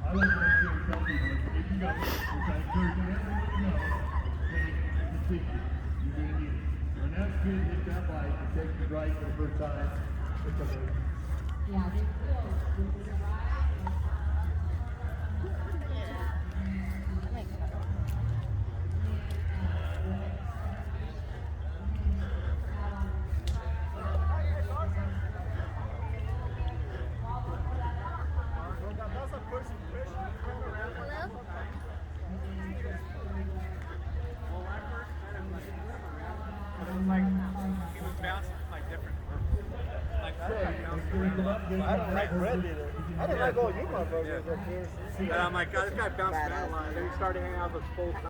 I like to make sure you tell people, if you go, which I encourage everyone to know, take the ticket. You're going to need it. When that kid hits that bike and takes it right for the first time, it's amazing. Yeah, they feel Like, he was bouncing like different. Like, I don't like Red either. I didn't like all you motherfuckers up here. and I'm like, God, this guy bounced around a lot. And then he started hanging out with us full time.